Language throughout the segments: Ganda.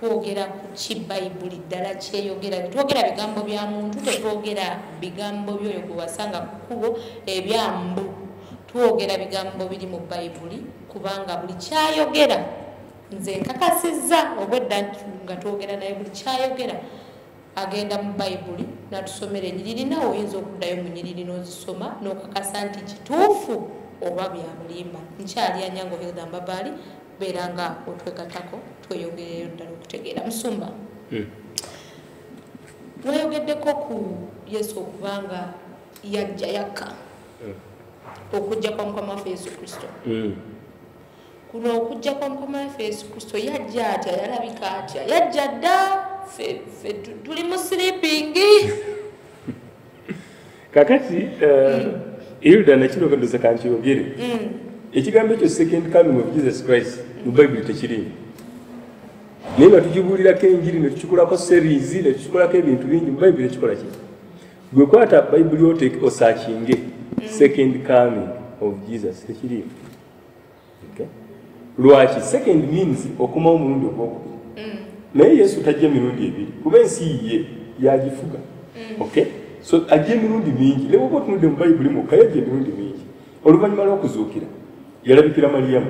twogera ku kibayibuli ddala kyeyogera twogera bigambo bya muntu tetwogera bigambo byoyo gwe wasanga ku kkubo ebyambu twogera bigambo biri mu bayibuli kubanga buli kyayogera nze nkakasizza obwedda nga twogera naye buli kyayogera agenda mu bayibuli natusomera enyiriri nawe oyinza okuddayo mu nyiriri n'ozisoma n'okakasa nti kituufu oba bya bulimba. Nkyali Anyango Hilda Mbabaali beera nga otwegatako tweyongereyo ddala okutegeera. Musumba weyogeddeko ku Yesu okubanga yajja yakka okujja kwa Mukama waffe Yesu Kristo. Kuno okujja kwa Mukama waffe Yesu Kristo yajja atya, yalabika atya, yajja dda ffe tuli mu sleeping. Kakati Hilda nakino kandoza kankiyogere ekigambo ekyo second coming of Jesus Christ mu Bible tekirimu naye nga tukibuulirako enjiri ne tukikolako series ne tukikolako ebintu bingi mu Bible tekikola ki gwe kwata Bible oteeke osaakinge second coming of Jesus tekirimu. Lwaki second means okumawo omulundi ogwokubiri naye Yesu tajja mirundi ebiri kuba ensi ye yagifuga. So ajja emirundi mingi ne bwoba otunudde mu Bible mukka yajja emirundi mingi. Oluvannyuma lw'okuzuukira yalabikira Mariyamu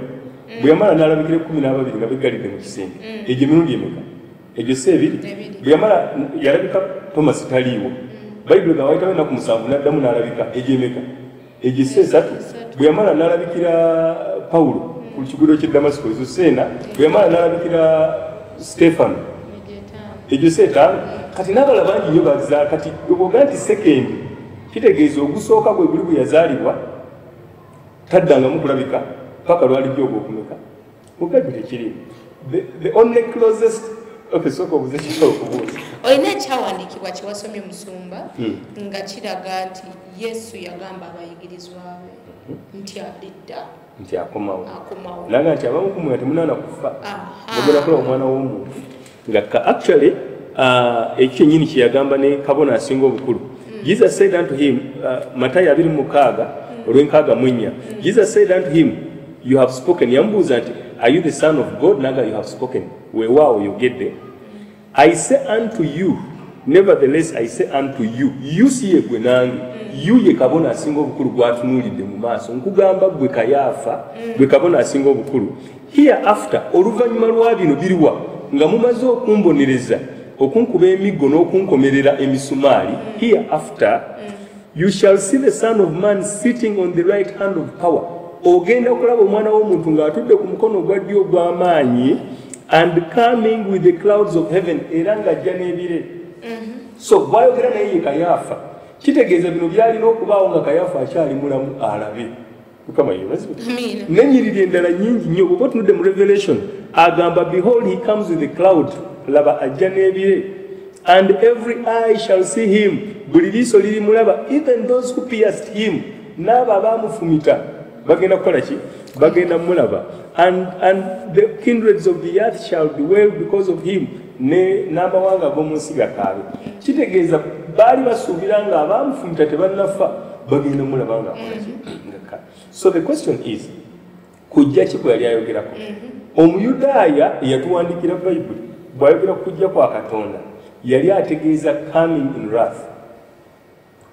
bwe yamala n'alabikira 12 nga begalidde mu kisenge egyo emirundi emeka egyo si ebiri. Bwe yamala yalabika Thomas taliiwo Bible nga wayitawo ennaku 7 n'addamu n'alabika egyo emeka egyo si esatu. Bwe yamala n'alabikira Pawulo ku kigudo ky'e Damasiko ezo seena. Bwe yamala n'alabikira Stefano egyo si etaano. Kati n'abala bangi nnyo bazaala kati bwoga nti second kitegeeza ogusooka gwe guli bwe yazaalibwa taddangamu kulabika paka lwalijja ogwokumeka mu Bible tekiri. The only closest sooka obuze kika okubuuza olina ekyawandiikibwa kye wasomye Musumba nga kiraga nti Yesu yagamba abayigirizwa be nti alidda nti akomawo naga nti abamu kumwe temunaana kufa mugenda kola omwana w'omuntu nga actually ekyo nyini kyeyagamba ne kabona asinga obukulu. Jesus said unto him, Matayo 26 olw'enkaaga mu ennya, Jesus said unto him, you have spoken. Yambuuza nti are you the son of God? Naga you have spoken. Weewaawo oyogedde. I say unto you, nevertheless I say unto you, you si ye gwe nange, you ye kabona asinga obukulu gwatunuulidde mu maaso. Nkugamba gwe Kayaafa, gwe kabona asinga obukulu. Hereafter, oluvannyuma lwa bino biriwa nga mumaze okumbonereza okunkuba emiggo n'okunkomerera emisumaali. Hereafter you shall see the Son of Man sitting on the right hand of power. Ogenda okulaba omwana w'omuntu ng'atudde ku mukono ogwa ddyo ogw'amaanyi and coming with the clouds of heaven era ng'ajja n'ebire. So bw'ayogera naye ye Kayaafa kitegeeza bino byalina okubaawo nga Kayaafa akyali mulamu alabe. Mukama yeebazibwe. N'ennyiriri endala nnyingi nnyo bw'oba otunudde mu Revelation agamba behold he comes with a cloud laba ajja n'ebire and every eye shall see him buli liiso lirimulaba even those who pierced him n'abo abaamufumita bagenda kukola ki bagenda mulaba and the kindreds of the earth shall dwell because of him n'amawanga g'omu nsi gakaabe. Kitegeeza baali basuubira nga abaamufumita tebannafa bagenda mulaba nga akola ki ngakaabe. So the question is kujja ki kwe yali ayogerako Omuyudaaya eyatuwandikira Bible bw'ayogera kujja kwa Katonda yali ategeeza coming in wrath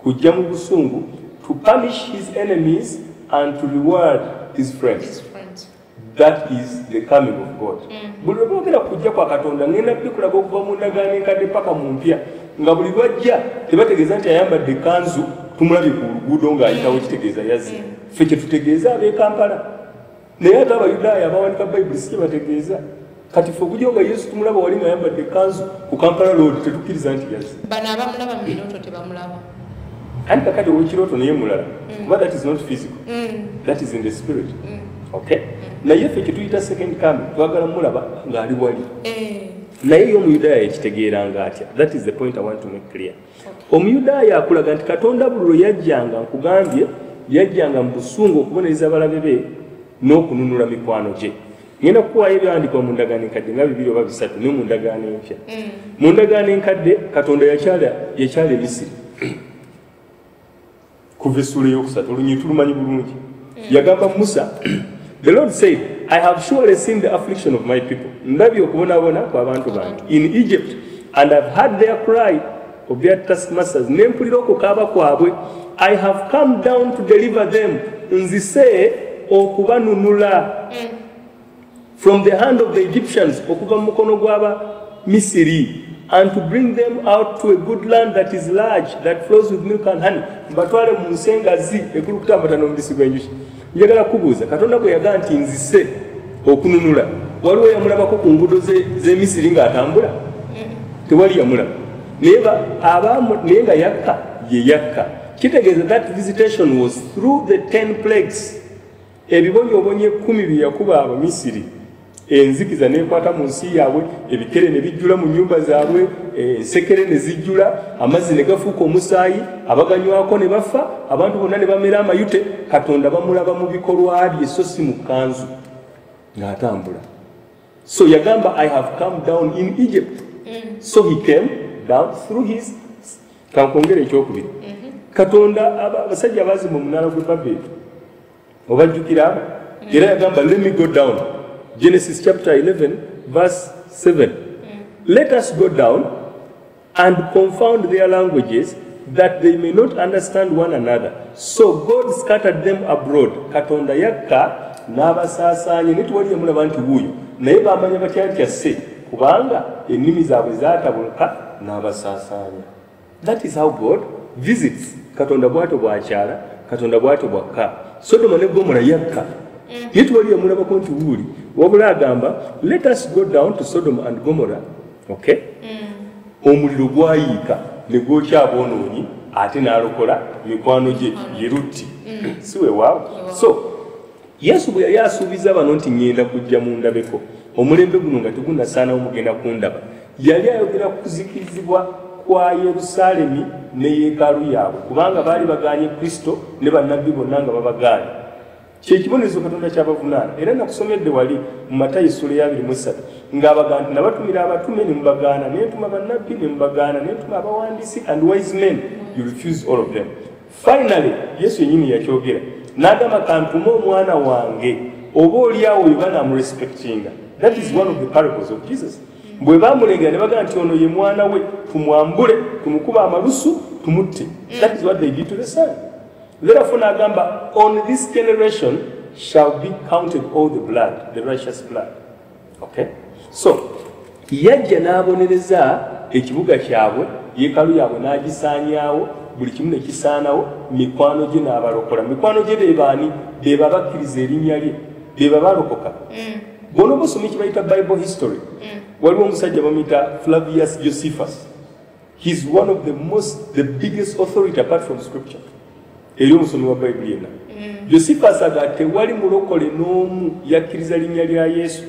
kujja mu busungu to punish his enemies and to reward his friends. That is the coming of God. Buli lweboogera kujja kwa Katonda ngenda bikulaga okuva mu ndagaano enkadde paka mu mpya nga buli lwajja tebategeeza nti ayambadde ekkanzu tumulabye ku luguudo ng'ayitawo kitegeeza yazze. Ffe kye tutegeeza ab'e Kampala naye ate Abayudaaya abawanika Bayibuli si kye bategeeza. Kati ffe obujjo nga Yesu tumulaba wali ng'ayambadde ekkanzu ku Kampala Road tetukkiriza nti yazze. Bano abamulaba mu birooto tebamulaba. And kakati ow'ekirooto naye mulala. Kuba that is not physical. That is in the spirit. Okay? Naye ffe kye tuyita second coming twagala mulaba ng'ali wali. Naye ye Omuyudaaya ekitegeeranga atya. That is the point I want to make clear. Omuyudaaya akulaga nti Katonda buli lwe yajjanga nkugambye yajjanga mu busungu okubonereza abalabe be n'okununula mikwano gye. Ngenda kukuwaayo ebyawandiikibwa mu ndagaano enkadde nga 2 oba 3 ne mu ndagaano empya. Mu ndagaano enkadde Katonda yakyala Emisiri. Kuva essula ey'okusatu olunyiri tulumanyi bulungi. Yagamba Musa, the Lord said, I have surely seen the affliction of my people. Ndabyo kubonabona kwa abantu bange in Egypt, and I've heard their cry of their taskmasters. Nempulira okukaaba kwabwe. I have come down to deliver them. Nzise okubanunula from the hand of the Egyptians, okuva mu mukono gw'aba Misiri, and to bring them out to a good land that is large, that flows with milk and honey. Mbatwale mu nsi engazi ekulukutamata n'omubisi gw'enjuki. Njagala kubuuza, Katonda bwe yagamba nti nzise okununula, waliwo yamulabako ku nguudo z'e Misiri ng'atambula? Tewali yamulaba. Naye nga yakka ye yakka. Kitegeeza that visitation was through the 10 plagues. Ebibonyoobonyo 10 bye yakuba Abamisiri. Enzikiza n'ekwata mu nsi yaabwe, ebikere ne bijjula mu nnyumba zaabwe, ensekere ne zijjula, amazzi ne gafuuka omusaayi, abaganywako ne bafa, abantu bonna ne bamera amayute. Katonda bamulaba mu bikolwa bye so si mu kkanzu ng'atambula. So yagamba, I have come down in Egypt. So he came down through his... Kankongere ekyokubiri. Katonda abasajja abazimba omunaala gw'e Babeli obajjukira era yagamba, let me go down. Genesis chapter 11 verse 7. Let us go down and confound their languages, that they may not understand one another. So God scattered them abroad. Katonda yakka n'abasaasaanya, ne tewali yamulaba nti wuuyo, naye baamanya batyatyase kubanga ennimi zaabwe zaatabuluka n'abasaasaanya. That is how God visits. Katonda bw'atyo bw'akyala, Katonda bw'atyo bw'akka. Sodoma ne Gomora yakka, naye tewali yamulabako nti wuuli, wabula agamba, let us go down to Sodom and Gomorrah. Okay? Omuliro gwayiika ne gwokya aboonoonyi, ate n'alokola mikwano gye Yerutti. Si weewaawo. So Yesu bwe yali asuubiza bano nti ngenda kujja mu ndabeko, omulembe guno nga tegunnasaanawo mugenda kundaba, yali ayogera ku kuzikirizibwa kwa Yerusaalemi ne yeekaalu yaabwe, kubanga baali bagaanye Kristo ne bannabbi bonna nga babagaanye. Kyekibonerezo Katonda kyabavunaana. Era nakusomedde wali mu Matayo essula ya 23 ng'abagamba nti nabatumira abatume ne mubagaana, ne ntuma bannabbi ne mubagaana, ne ntuma abawandiisi and wise men, you refuse all of them. Finally Yesu yennyini yakyogera n'agamba, kantume omwana wange, oba oliawo we banamurespectinga. That is one of the parables of Jesus. Bwe bamulengera ne bagamba nti ono ye mwana we, tumwambule, tumukuba amalusu, tumutte. That is what they did to the son. Therefore n'agamba, on this generation shall be counted all the blood, the righteous blood. Okay? So yajja n'abonereza ekibuga kyabwe, yeekaalu yaabwe n'agisaanyaawo, buli kimu ne kisaanawo, mikwano gye n'abalokola. Mikwano gye be baani? Be babakkiriza erinnya lye, be babalokoka. Bw'ono bosoma ekibayita Bible history, waliwo omusajja bamuyita Flavius Josephus. He's one of the biggest authority apart from scripture. Eri omusomi wa Bayibuli yenna. Josephus aga tewali mulokole n'omu yakkiriza linnya lya Yesu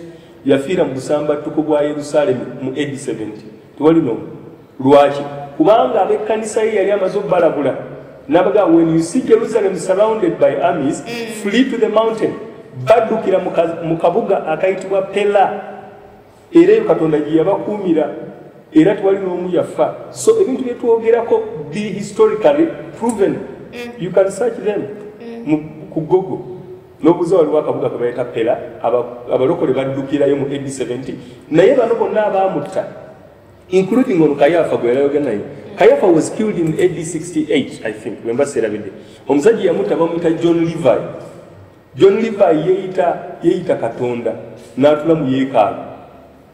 yafiira mu busambattuko bwa Yerusaalemi mu AD 70. Tewali n'omu. Lwaki? Kubanga ab'ekkanisa ye yali amaze obbalabula. N'abaga, when you see Jerusalem surrounded by armies, flee to the mountain. Baddukira mu kabuga akayitibwa Pela. Era eyo Katonda gye yabakuumira. Era tewali n'omu yafa. So ebintu bye twogerako be historically proven. You can search them ku Google. N'obuuza waliwo akabuga ke bayita Pela, abalokole baddukirayo mu AD 70. Naye bano bonna abaamutta, including ono Kayafa gwe yayogera naye. Kayafa was killed in AD 68, I think, bwe mbaseerabidde. Omusajja yamutta bamuyita John Levi. John Levi yeeyita Katonda n'atula mu yeekaalu.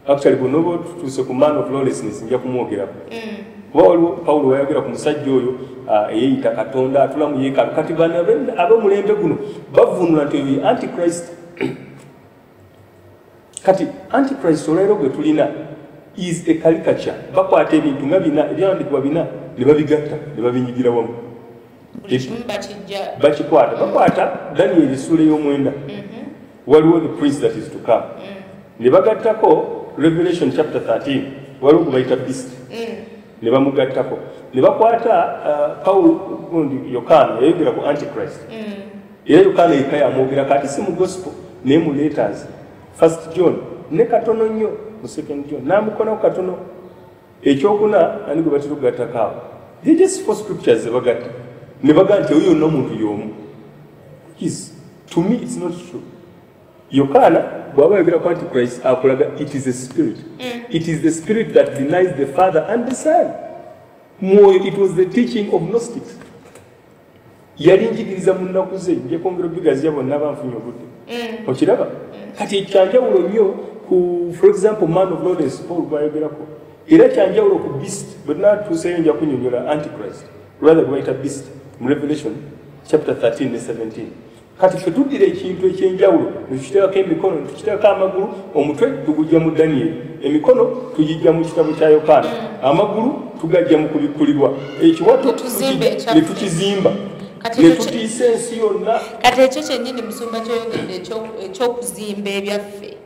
Actually bw'onooba tutuuse ku man of lawlessness nja kumwogerako. Kuba waliwo Pawulo wayogera ku musajja oyo yeeyita Katonda atula mu yeekaalu. Kati bano ab'omulembe guno bavunula nti oyo Antichrist. Kati Antichrist olwaleero gwe tulina is a caricature. Bakwata ebintu nga bina ebyawandiikibwa bina ne babigatta ne babinyigira wamu. Bakikwata bakwata Daniel essula ey'omwenda. Waliwo the prince that is to come. Ne bagattako Revelation chapter 13. Waliwo gwe bayita beast. Ne bamugattako. Ne bakwata Pawulo Yokaana yayogera ku Antichrist. Era Yokaana yekka yamwogera kati si mu gospel naye mu letters. First John ne katono nnyo mu second John n'amukonawo katono. Ekyokuna ani gwe batera okugattako awo. They just four scriptures ze bagatta. Ne baga nti oyo n'omuntu y'omu. To me it's not true. Yokaana bw'abayogera ku Antichrist akulaga it is a spirit. It is the spirit that denies the Father and the Son. Mwoyo, it was the teaching of Gnostics. Yali njigiriza mu nnaku ze nje kwongera obigaziya bonna banfunye obudde. Okiraba? Kati ekyanjawulo nnyo ku, for example, Man of Lawrence Paul bwayogerako. Era kyanjawulo ku beast, bwe tunaatuuseyo nja kunnyonnyola Antichrist. Rather bayita beast mu Revelation chapter 13 ne 17. Kati ffe tuddira ekintu ekyenjawulo nekiteekako emikono tukiteekako amagulu, omutwe tugujja mu Daniel, emikono tugijja mu kitabo kya Yokaana, amagulu tugajja mu kubikkulirwa, ekiwato ne tukizimba ne tutiisa ensi yonna. Kati ekyo kyennyini musumba kyoyogedde ekyokuzimba ebyaffe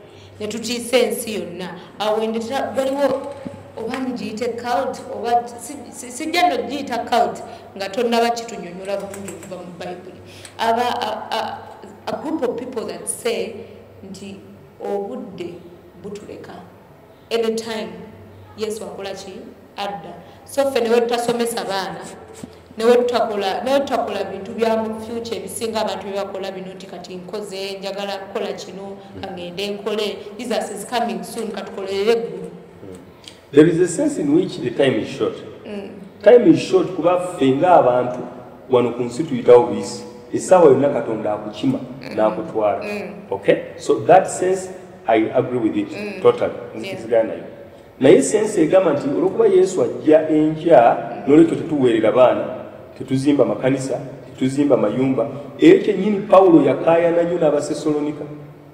ne tutiisa ensi yonna, awo endetera waliwo oba ngiyite cult oba sijja no giyita cult nga tonnaba kitunyonyola bulungi okuva mu Bayibuli. A group of people that say nti obudde butuleka anytime Yesu akola ki adda. So ffe newe tutasomesa baana newe tutakola bintu bya mu future ebisinga abantu bye bakola bino nti kati nkoze njagala kukola kino kangende nkole Jesus is coming soon katukolerere eggulu. There is a sense in which the time is short. Time is short kuba ffe ng'abantu wano ku nsi tuyitawo buyisi. Essaawa yonna Katonda akukima n'akutwala. Okay? So that sense I agree with it totally. Nzikizigana nayo. Naye sense egamba nti olwokuba Yesu ajja enkya n'olwekyo tetuweerera baana, tetuzimba makanisa, tetuzimba mayumba. Era kyennyini Pawulo yakaayana nnyo n'Abasesalonika.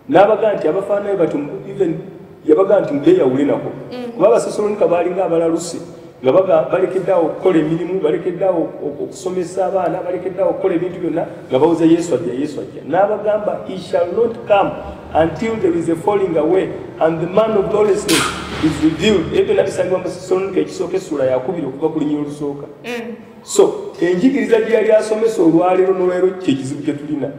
N'abagaa nti abafaanayo bati even yabagaa nti mubeyawule nako. Kuba Abasesalonika baalinga abalaluse nga balekeddeawo okukola emirimu, balekeddeawo okusomesa abaana, balekeddeawo okukola ebintu byonna nga bawuza Yesu ajja. N'abagamba, he shall not come until there is a falling away and the man of lawlessness is revealed. Ebyo nabisangibwa mu Basesalonika ekisooka essula yakubiri okuva ku linnya olusooka. So enjigiriza gye yali asomesa olwaleero n'olwaleero kyekizibu kye tulina.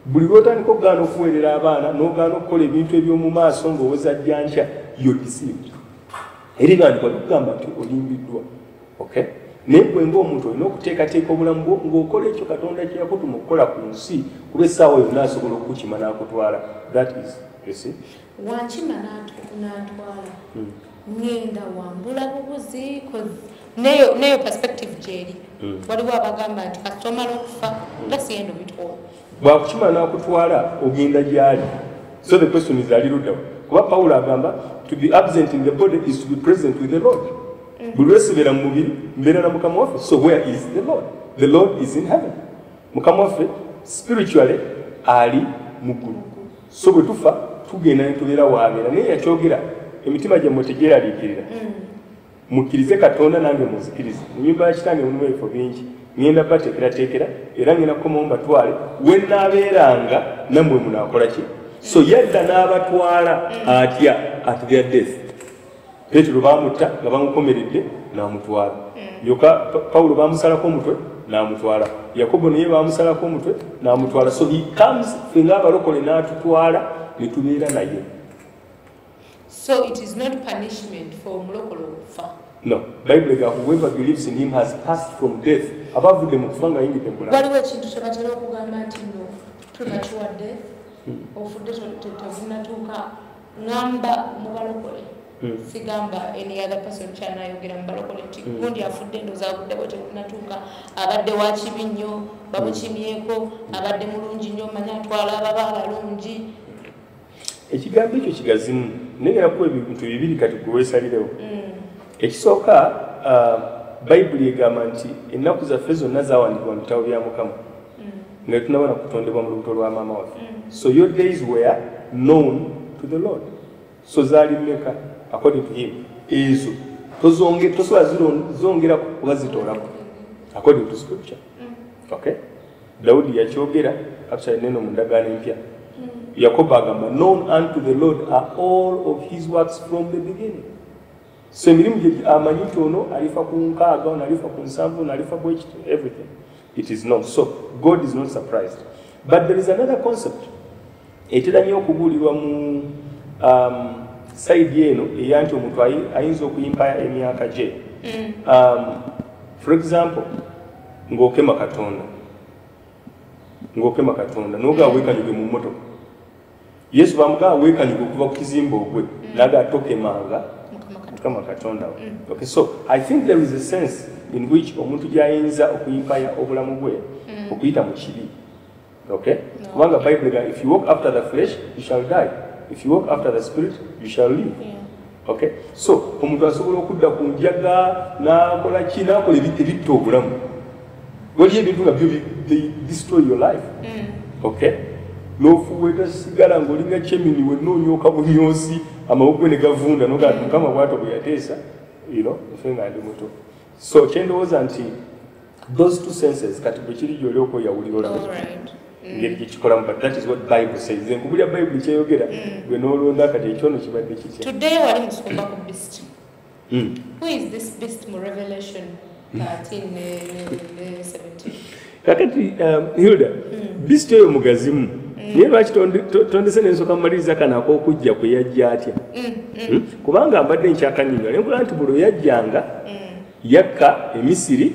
Buli lwotandika okugaana okuweerera abaana n'ogaana okukola ebintu eby'omu maaso ng'oweza ajja nkya, you're deceived. Eri bandikwa tukugamba nti olimbiddwa. Okay? Naye gwe ng'omuntu olina okuteekateeka obulamu bwo ng'okola ekyo Katonda kye yakutuma okukola ku nsi kuba essaawa yonna asobola okukima n'akutwala. That is, you see? Wankima n'atwala. Ngenda wambula bubuzi neyo perspective gyeri. Waliwo abagamba nti kasita omala okufa, that's the end of it all. Bw'akukima n'akutwala ogenda gy'ali. So the question is aliruddawa. Kuba Pawulo agamba to be absent in the body is to be present with the Lord. Buli lwesibeera mu mubiri mbeera na Mukama waffe. So where is the Lord? The Lord is in heaven. Mukama waffe spiritually ali mu ggulu. So bwe tufa tugenda ne tubeera w'abeera. Naye yakyogera emitima gyammwe tegyeraliikirira. Mukkirize Katonda nange muzikirize. Mu nnyumba ya kitange mulimu ebifo bingi. Ngenda bateekerateekera era ngenda kukomawo mbatwale we nnaabeeranga nammwe munaakola ki? So yadda n'abatwala atya at their death. Petero baamutta nga bamukomeredde n'amutwala. Pawulo baamusalako omutwe n'amutwala. Yakobo naye baamusalako omutwe n'amutwala. So he comes ffe ng'abalokole n'atutwala ne tubeera naye. So it is not punishment for omulokole okufa. No. Bible ga whoever believes in him has passed from death. Abavudde mu kufa nga ayingidde mu bulamu. Waliwo ekintu kye batera okugamba nti no premature death. Ofudde tetunatuuka ngamba mu balokole. Sigamba any other person kyanayogera mu balokole nti gundi afudde ndooza avudde bwe tetunatuuka abadde wa kibi nnyo bamukimyeko abadde mulungi nnyo manya atwala ababa abalungi. Ekigambo ekyo kigazimu negera kuba ebintu bibiri kati gwe weesalirewo. Ekisooka Bayibuli egamba nti ennaku zaffe zonna zaawandikibwa mu bitabo bya Mukama nga tunabona kutondebwa mu lubuto lwa maama waffe. So your days were known to the Lord. So zaali mmeka according to him. Ezo tosobola zongera kuba zitoolako according to scripture. Okay? Dawudi yakyogera actually neno mu ndagaano empya. Yakobo agamba known unto the Lord are all of his works from the beginning. So emirimu gye amanyi nti ono alifa ku nkaaga, ono alifa ku nsanvu, ono alifa ku everything. It is not. So God is not surprised. But there is another concept. Etera nnyo okubuulirwa mu side eno eya nti omuntu ayinza okuyimpa emyaka gye. For example, ng'okema Katonda n'ogaa weekanyuge mu mmotoka Yesu bamugaa weekanyuka okuva ku kizimba ogwe naga atokemanga Mukama Katonda. Okay, so I think there is a sense in which omuntu gyayinza okuyimpaya obulamu bwe okuyita mu kibi. Okay? Kubanga Bible, if you walk after the flesh, you shall die. If you walk after the spirit, you shall live. Okay? So, omuntu asobola okudda ku njaga n'akola ki n'akola ebitta obulamu. Waliyo ebintu nga byo they destroy your life. Okay? N'ofuweeta sigala ng'olinga kyemini we n'onyooka bunyoosi amaboko ne gavunda n'ogaa Mukama bw'ato bwe yateesa, you know, nfe nga ndi muto. So kyendowooza nti those two senses kati bwe kiri gy'oli okweyawulira olabe ngeri gye kikolamu, but that is what Bible says. Nze nkubulya Bible kyeyogera gwe n'olonda kati ekyono kibadde kitya. Today wali musumba ku beast. Who is this beast mu Revelation 13:17? Kakati Hilda, beast oyo mugazimu. Naye lwaki tondese n'ensooka mmaliriza kano ak'okujja kwe yajja atya? Kubanga mbadde nkyakanyonyola ne nkula nti buli yajjanga yakka Emisiri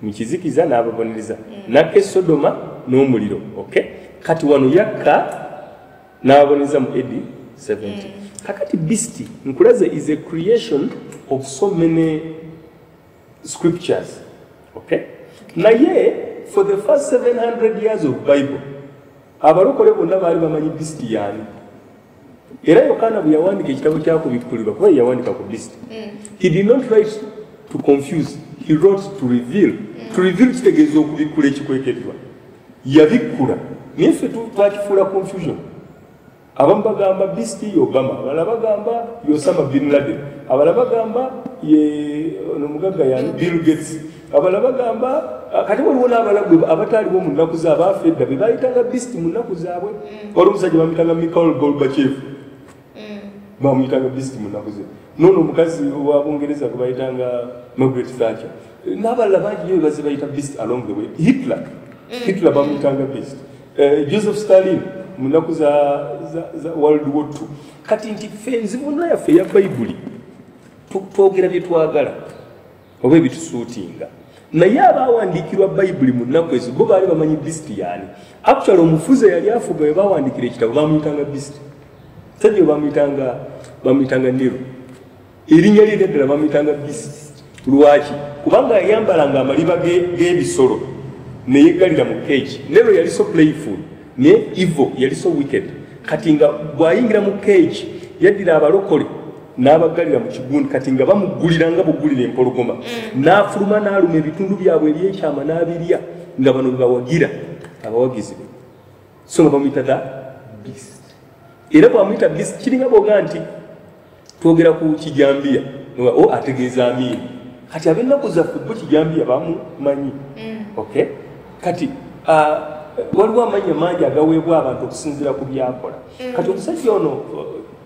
mu kizikiza n'ababonereza, nakka Sodoma n'omuliro. Okay? Kati wano yakka n'ababonereza mu AD 70. Kakati beast nkulaze is a creation of so many scriptures. Okay? Naye for the first 700 years of Bible, abalokole bonna baali bamanyi beast yaani. Era Yokaana bwe yawandiika ekitabo kyakubikkulirwa kuba yawandika ku beast. He did not write to confuse, he wrote to reveal. To reveal kitegeeza okubikkula ekikwekeddwa. Yabikkula naye ffe twakifuula confusion. Abamu bagamba beast ye Obama, abalala bagamba ye Osama bin Laden, abalala bagamba ye omugagga yani Bill Gates, abalala bagamba kati waliwo n'abalagu abataaliwo mu nnaku zaabwe abafedda be bayitanga beast mu nnaku zaabwe. Waliwo omusajja bamuyitanga Mikhail Gorbachev, bamuyitanga beast mu nnaku ze. Noono omukazi wa Bungereza gwe bayitanga Margaret Thatcher, n'abalala bangi nyo baze bayita beast along the way. Hitler bamuyitanga beast. Joseph Stalin mu nnaku za World War II. Kati nti ffe enzibuna yaffe eya Bayibuli twogera bye twagala oba ebitusuutinga, naye abaawandiikirwa Bayibuli mu nnaku ezo bo baali bamanyi beast yaani. Actually omufuzi yali afuga we baawandikira ekitabo bamuyitanga beast. Sajja bamuyitanga Nero. Erinnya lye eddala bamuyitanga beast. Lwaki? Kubanga yayambalanga amaliba g'ebisolo ne yeggalira mu cage. Nero yali so playful ne evil yali so wicked. Kati nga bw'ayingira mu cage yaddira abalokole n'abaggalira mu kigundi, kati nga bamugulira nga bugulira empologoma, n'afuluma n'aluma ebitundu byabwe ebyekyama n'abirya, nga bano be bawagira abawagizi be. So nga bamuyita the beast. Era bw'amuyita beast kiringa bw'ogaa nti twogera ku kijambiya ategeeza amiini. Kati ab'ennaku zaffe bo kijambiya bamumanyi. Okay? Kati waliwo amannya mangi agaweebwa abantu okusinziira ku byakola. Kati omusajja ono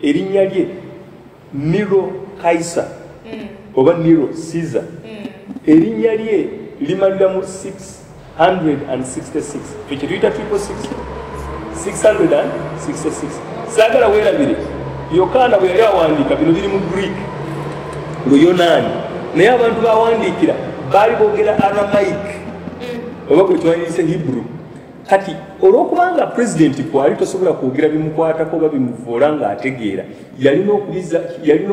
erinnya lye Nero Kaisa oba Nero Caesar, erinnya lye limalira mu 666. Ekyo tuyita 666. Saagala weerabire Yokaana bwe yali awandiika bino biri mu Greek, Luyonaani, naye abantu baawandiikira baali boogera Aramaic oba gwe kiwandiise Hebrew. Kati olw'okubanga pulezidenti kwali tosobola kwogera bimukwatako oba bimuvuula ng'ategeera, yalina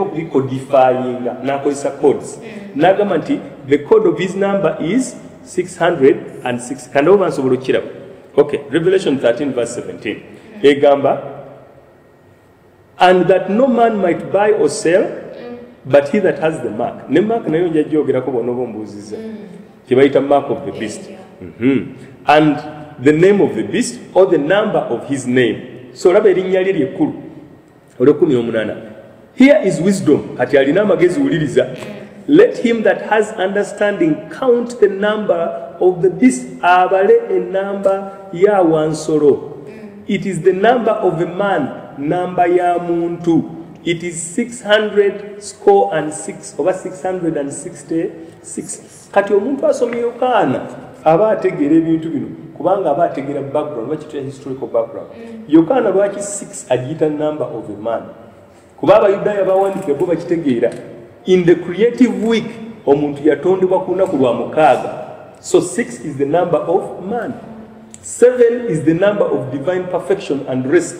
okubikodifayinga n'akozesa codes. N'agamba nti the code of his number is 606. Kandi oba nsobola okukiraba. Okay, Revelation 13:17 egamba, and that no man might buy or sell but he that has the mark. Ne mark nayo nja gyogerako bw'onooba ombuuzizza kye bayita mark of the beast. And the name of the beast or the number of his name. So laba erinnya lye ly'ekkulu olw'ekumi. Here is wisdom. Kati alina amagezi wuliriza. Let him that has understanding count the number of the beast. Abale enamba ya wansolo. It is the number of a man, namba ya muntu. It is 606 over 666. Kati omuntu asomye Yokaana aba ategeera ebintu bino kubanga aba ategeera background, bakitwa historical background. Yokaana lwaki 6 agiyita number of a man? Kuba Abayudaaya bawandiikira bo bakitegeera. In the creative week omuntu yatondebwa ku lunaku lwa mukaaga. So 6 is the number of man. 7 is the number of divine perfection and rest.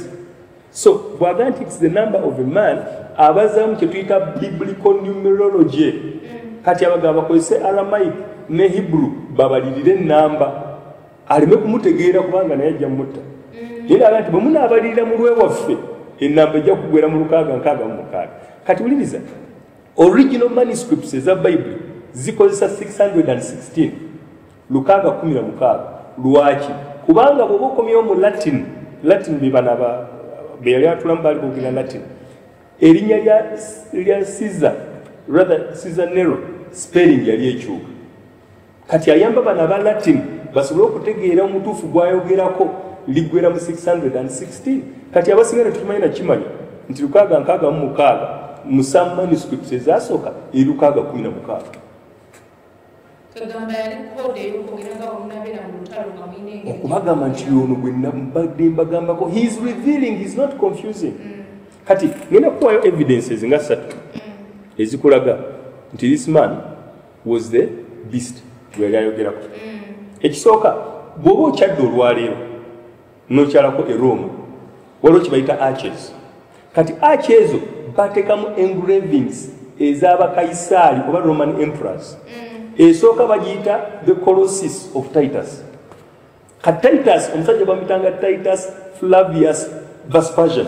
So bwagamba it's the number of a man abazamu kye tuyita biblical numerology. Kati abagamba bakozese Aramaic ne Hebrew babalirire namba aleme kumutegeera kubanga naye ajja mutta. Naye abantu bwe munaabalirira mu lwewaffe ennamba ejja kugwera mu 666. Kati uliriza original manuscripts eza Bible zikozesa 616 616. Lwaki? Kubanga bw'oba okomyewo mu Latin bibana beyali atulamu baali boogera Latin. Erinnya lya Caesar Nero spelling yali ekyuka. Kati ayamba bano aba Latin basobole okutegeera omutuufu gwayogerako liggwera mu 616. Kati abasigala tukimanyi nakimanya nti 666 mu some manuscripts ezasooka 616. Okubagamba nti ono gwe mbadde mbagambako he is revealing, he is not confusing. Kati ngenda kuwayo evidences nga 3 ezikulaga nti this man was the beast gweyali ayogerako. Ekisooka bw'oba okyadde olwaleero n'okyalako e Roma waliwo kye bayita arches. Kati arch ezo bateekamu engravings ez'abakaisaali oba Roman emperors. Esooka bagiyita the Colossus of Titus. Kati Titus omusajja bamuyitanga Titus Flavius Vespasian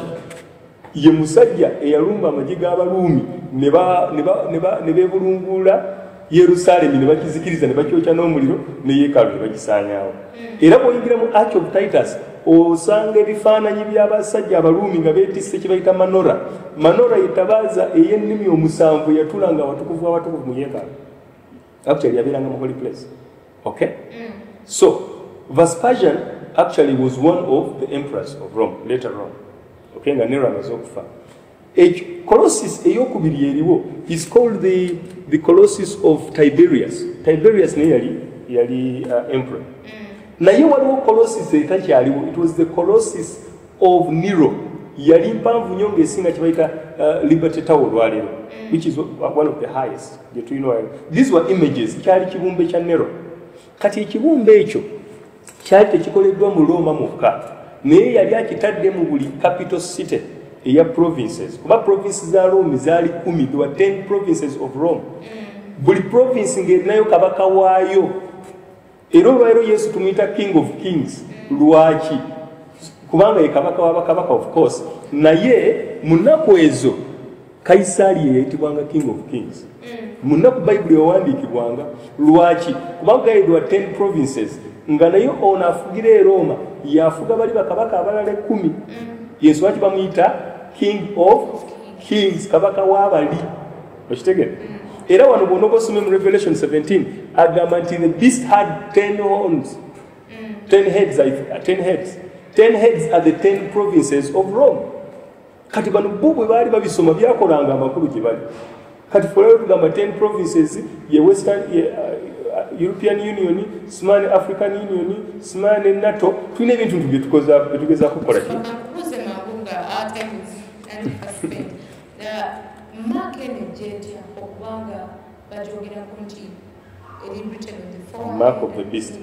ye musajja eyalumba amagye g'Abaruumi ne beebulungula Yerusaalemi ne bakizikiriza ne bakyokya n'omuliro ne yeekaalu ne bagisaanyaawo. Era bw'oyingira mu Arch of Titus osanga ebifaananyi by'abasajja Abaruumi nga beetisse kye bayita Manora. Manora yetabaaza ey'ennimi omusanvu yatulanga abatukuvu mu yeekaalu. Actually yabeeranga mu holy place. Okay? So Vespasian actually was one of the emperors of Rome, later Rome. Okay, nga Nero amaze okufa. Colossus eyokubiri eriwo is called the Colossus of Tiberius. Tiberius naye yali emperor. Naye waliwo Colossus etakyaliwo, it was the Colossus of Nero. Yali mpanvu nnyo ng'esinga kye bayita Liberty Tower olwaleero, which is one of the highest. These were images, kyali kibumbe kya Nero. Kati ekibumbe ekyo kyali tekikoleddwa mu Roma mwokka, naye yali akitadde mu buli capital city eya provinces. Kuba provinces za Rome zaali 10, there were 10 provinces of Rome. Buli province ng'erinayo kabaka waayo. Era olwaleero Yesu tumuyita King of Kings. Lwaki? Kubanga ye kabaka w'abakabaka of course. Naye mu nnaku ezo Kaisaali ye yayitibwanga King of Kings. Mu nnaku Bayibuli ewandiikibwanga. Lwaki? Kubanga there were 10 provinces. Nga naye ono afugira e Roma yafuga bali bakabaka abalala 10. Yesu lwaki bamuyita King of Kings, kabaka w'abali. Okitegere? Era wano bw'onooba osoma mu Revelation 17 agamba nti the beast had 10 horns. 10 heads. 10 heads are the 10 provinces of Rome. Kati bano bo bwe baali babisoma byakolanga amakulu gye bali. Kati fulaayo tugamba 10 provinces ye Western European Union, Small African Union, Small NATO. Tulina ebintu bye tugezaako kukola ki? Mark of the beast.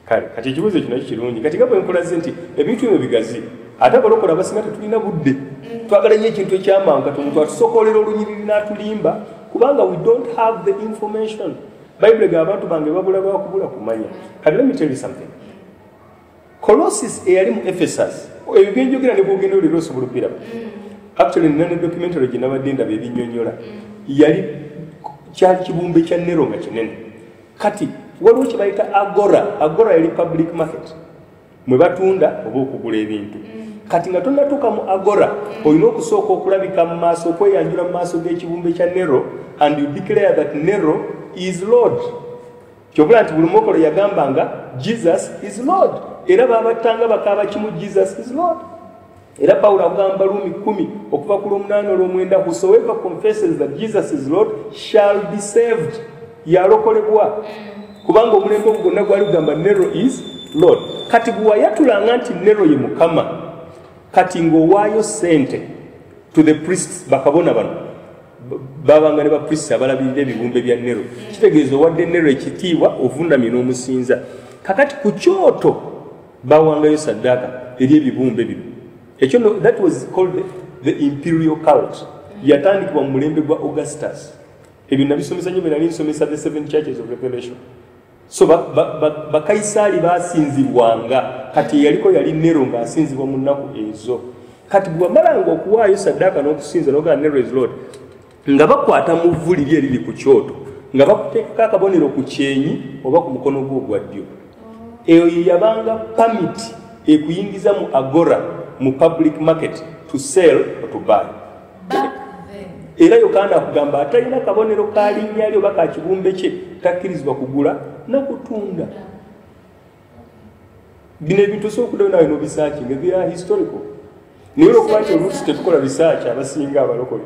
Kati ekibuuzo kino kirungi. Kati nga bwe nkolaze nti ebintu ebyo bigazi. Ate abalokola abasinga tetulina budde. Twagala nnyo ekintu ekyamangu kati omuntu atusokolera olunyiriri n'atulimba kubanga we don't have the information. Bible ga abantu bange babula bakubula kumanya. Kati let me tell you something. Colossus eyali mu Ephesus. Ebyenjogera ne bwogenda olero osobola okubiraba. Actually nane documentary gye nabadde ndaba ebinnyonnyola. Yali kyali kibumbe kya Nero nga kinene. Kati waliwo kye bayita Agora. Agora yali public market. Mwe batunda oba okugula ebintu. Kati nga tonnatuuka mu Agora olina okusooka okulabika mu maaso okweyanjula mu maaso g'ekibumbe kya Nero and you declare that Nero is Lord. Kyobula nti buli mukolo yagambanga Jesus is Lord. Era babatanga bakaba kimu Jesus is Lord. Era Paulo agamba Rumi 10 okuva ku 8 olw'omwenda, whosoever confesses that Jesus is Lord shall be saved. Yalokolebwa. Kubanga omulembe gwonna gwali gugamba Nero is Lord. Kati bwe wayatulanga nti Nero ye Mukama, kati ng'owaayo sente to the priests, bakabona bano babanga ne ba priests abalabirira ebibumbe bya Nero. Kitegeeza owadde Nero ekitiibwa ovundamye n'omusinza. Kakati ku kyoto bawangayo saddaaka eri ebibumbe bino That was called the imperial cult. Yatandikibwa mu mulembe gwa Augustus. Ebyo nabisomesa nnyo bwe nali nsomesa the seven churches of Revelation. So bakaisali basinzibwanga kati yaliko yali Nero ng'asinzibwa mu nnaku ezo. Kati bw'amalanga okuwaayo saddaaka n'okusinza n'ogaa Nero is Lord nga bakwata mu vvu liri eriri ku kyoto nga bakuteekako akabonero ku kyenyi oba ku mukono gwo ogwa ddyo. Eyo ye yabanga permit ekuyingiza mu agora mu public market to sell or to buy. Era Yokaana akugamba atalina kabonero ka linnya lyo oba ka kibumbe kye takkirizibwa kugula na kutunda. Bino ebintu osobola okuddayo nawe n'obisearchinga they are historical. Naye olwokuba nti oluusi tetukola research abasinga abalokole.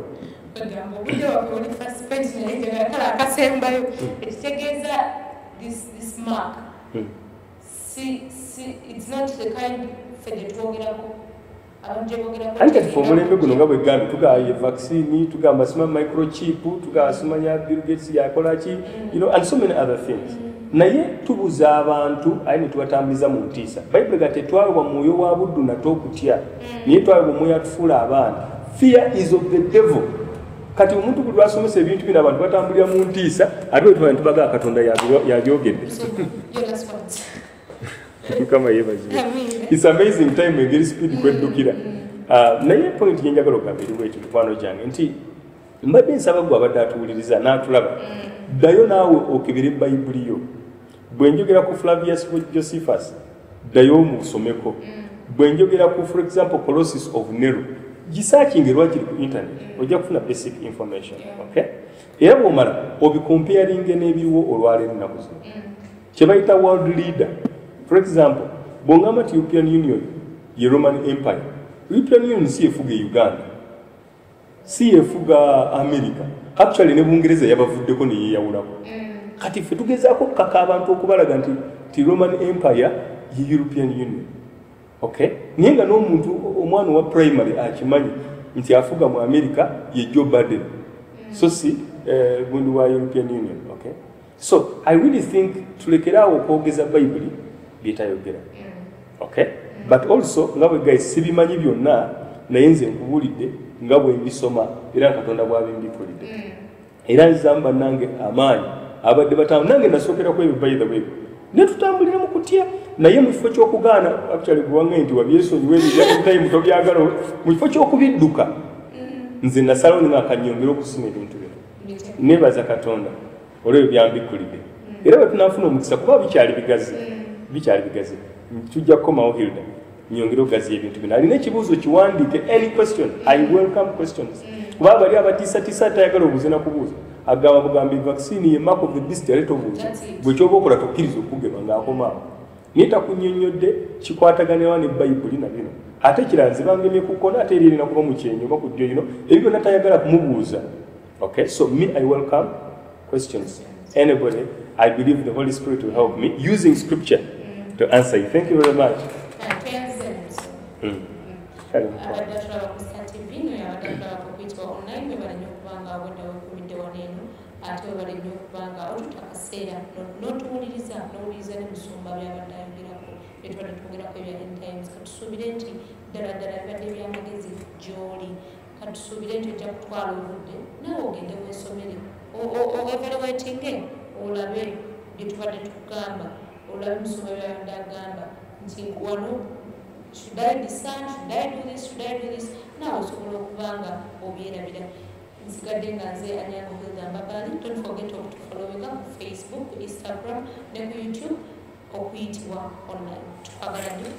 This mark. See, it's not the kind Anche for mulembe guno nga bwe gambi tugaye vaccine tugamba sima microchip tugasimanya Bill Gates yakola ki and so many other things. Naye tubuza abantu ayi ne tubatambuliza mu ntiisa. Bible gate twalwa mwoyo wa buddu na tokutya. Niye twalwa mwoyo atufula abaana. Fear is of the devil. Kati omuntu buli asomesa ebintu bino abantu batambulira mu ntiisa ate abantu baga Katonda yabyogedde. Kama yebazibu. It's amazing time engeri speed kweddukira. Naye point yenjagala okugamba eri bwekyo mukwano gyange nti mbadde nsaba gwe abadde atuwuliriza n'atulaba ddayo naawe okebere Bayibuli yo. Bwe njogera ku Flavius Josephus ddayo musomeko. Bwe njogera ku for example Colossus of Nero gisaakinge lwakiri ku internet ojja kufuna basic information. Okay? Era bw'omala obikomparinge n'ebiriwo olwaleero ennaku zino. Kye bayita world leader. For example, bongama ti European Union, ye Roman Empire. European Union si efuga Uganda. Si efuga America. Actually ne Bungereza yabavuddeko ne yeyawulako. Kati ffe tugezaako kaka abantu okubalaga nti ti Roman Empire ye European Union. Okay? Naye nga n'omuntu omwana wa primary akimanyi nti afuga mu America ye Joe Biden. So si gundi wa European Union. Okay? So I really think tulekeraawo okwogeza Bible bitayogera. Okay? But also nga bwe guys sibimanyi byonna naye nze nkubulidde nga bwe mbisoma era Katonda bw'abimbikulidde. Era nzamba nange amaanyi abadde batamu nange nasookera ku ebyo by the way. Ne tutambulira mu kutya naye mu kifo ky'okugaana actually gwange nti wabyesonyi weerira time tobyagala mu kifo ky'okubidduka nze nasalawo nga akanyongera okusima ebintu bino. Nebaza Katonda olw'ebyo byambikulidde. Era bwe tunaafuna omukisa kuba bikyali bigazi. Tujja kukomawo Hilda nyongera ogazi ebintu bino. Alina ekibuuzo kiwandiike any question. I welcome questions. Kuba bali abatiisatiisa atayagala obuuze na kubuuza agamba bugambi vaccine ye mark of the beast yaleeta obuuza bwe kyoba okola tokkiriza okugema ng'akomaawo. Naye takunnyonnyodde kikwataganira ne Bayibuli na bino. Ate kirala nzibangemye kukona ate erina kuba mu kyenyi oba ku ddyo ebyo byonna tayagala kumubuuza. Okay, so me I welcome questions. Anybody, I believe the Holy Spirit will help me using scripture to answer you. Thank you very much. Should I discern? Should I do this? Should I do this? Now, so kubanga obiera bida. Nsigadde nga nze Anyango Hilda Mbabali. Don't forget to follow me on Facebook, Instagram, and YouTube, okuyitibwa online. Twagala nnyo.